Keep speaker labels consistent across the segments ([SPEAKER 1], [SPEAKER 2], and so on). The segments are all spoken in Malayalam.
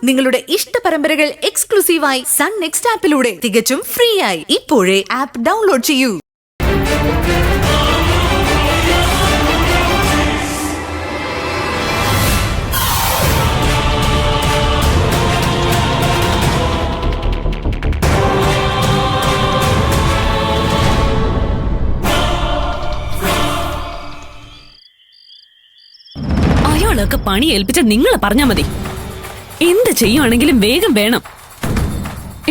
[SPEAKER 1] നിങ്ങളുടെ ഇഷ്ട പരമ്പരകൾ എക്സ്ക്ലൂസീവായി സൺ നെക്സ്റ്റ് ആപ്പിലൂടെ തികച്ചും ഫ്രീ ആയി ഇപ്പോഴേ ആപ്പ് ഡൗൺലോഡ് ചെയ്യൂ.
[SPEAKER 2] അയാളൊക്കെ പണി ഏൽപ്പിച്ച നിങ്ങളെ പറഞ്ഞാ മതി. എന്ത് ചെയ്യുവാണെങ്കിലും വേഗം വേണം.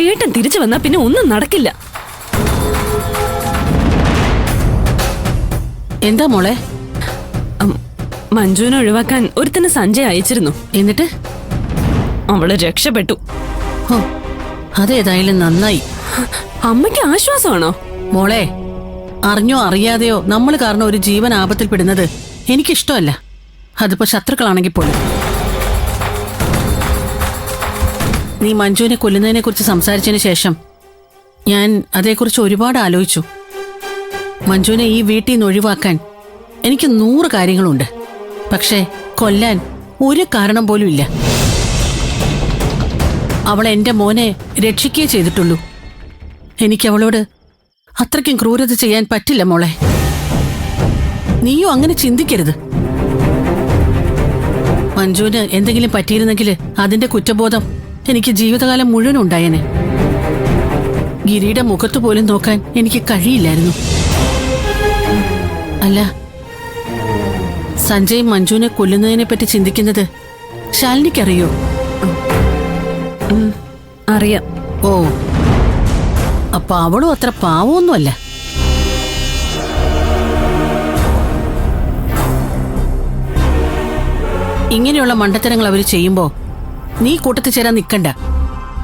[SPEAKER 2] ഏട്ടൻ തിരിച്ചു വന്നാ പിന്നെ ഒന്നും നടക്കില്ല.
[SPEAKER 3] എന്താ മോളെ?
[SPEAKER 2] മഞ്ജുവിനെ ഒഴിവാക്കാൻ ഒരുത്തന്നെ സഞ്ജയ് അയച്ചിരുന്നു.
[SPEAKER 3] എന്നിട്ട്
[SPEAKER 2] അവള് രക്ഷപ്പെട്ടു.
[SPEAKER 3] അതേതായാലും നന്നായി.
[SPEAKER 2] അമ്മയ്ക്ക് ആശ്വാസമാണോ?
[SPEAKER 3] മോളെ, അറിഞ്ഞോ അറിയാതെയോ നമ്മൾ കാരണം ഒരു ജീവൻ ആപത്തിൽപ്പെടുന്നത് എനിക്കിഷ്ടമല്ല. അതിപ്പോ ശത്രുക്കളാണെങ്കിൽ പോലും. നീ മഞ്ജുവിനെ കൊല്ലുന്നതിനെ കുറിച്ച് സംസാരിച്ചതിന് ശേഷം ഞാൻ അതേക്കുറിച്ച് ഒരുപാട് ആലോചിച്ചു. മഞ്ജുവിനെ ഈ വീട്ടിൽ നിന്ന് ഒഴിവാക്കാൻ എനിക്ക് 100 കാര്യങ്ങളുണ്ട്. പക്ഷേ കൊല്ലാൻ ഒരു കാരണം പോലും ഇല്ല. അവൾ എന്റെ മോനെ രക്ഷിക്കുകയേ ചെയ്തിട്ടുള്ളൂ. എനിക്കവളോട് അത്രയ്ക്കും ക്രൂരത ചെയ്യാൻ പറ്റില്ല മോളെ. നീയും അങ്ങനെ ചിന്തിക്കരുത്. മഞ്ജുവിന് എന്തെങ്കിലും പറ്റിയിരുന്നെങ്കിൽ അതിന്റെ കുറ്റബോധം എനിക്ക് ജീവിതകാലം മുഴുവൻ ഉണ്ടായേനെ. ഗിരിയുടെ മുഖത്ത് പോലും നോക്കാൻ എനിക്ക് കഴിയില്ലായിരുന്നു. അല്ല, സഞ്ജയ് മഞ്ജുവിനെ കൊല്ലുന്നതിനെ പറ്റി ചിന്തിക്കുന്നത് ശാലിനിക്കറിയോ?
[SPEAKER 2] അറിയാം.
[SPEAKER 3] ഓ, അപ്പൊ അവളും അത്ര പാവമൊന്നുമല്ല. ഇങ്ങനെയുള്ള മണ്ടത്തരങ്ങൾ അവര് ചെയ്യുമ്പോ നീ കൂട്ടത്തിൽ ചേരാൻ നിൽക്കണ്ട.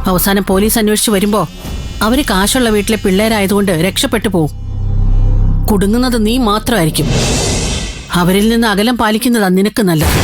[SPEAKER 3] അവസാനം പോലീസ് അന്വേഷിച്ച് വരുമ്പോ അവര് കാശുള്ള വീട്ടിലെ പിള്ളേരായതുകൊണ്ട് രക്ഷപ്പെട്ടു പോവും. കുടുങ്ങുന്നത് നീ മാത്രമായിരിക്കും. അവരിൽ നിന്ന് അകലം പാലിക്കുന്നതാ നിനക്ക് നല്ലത്.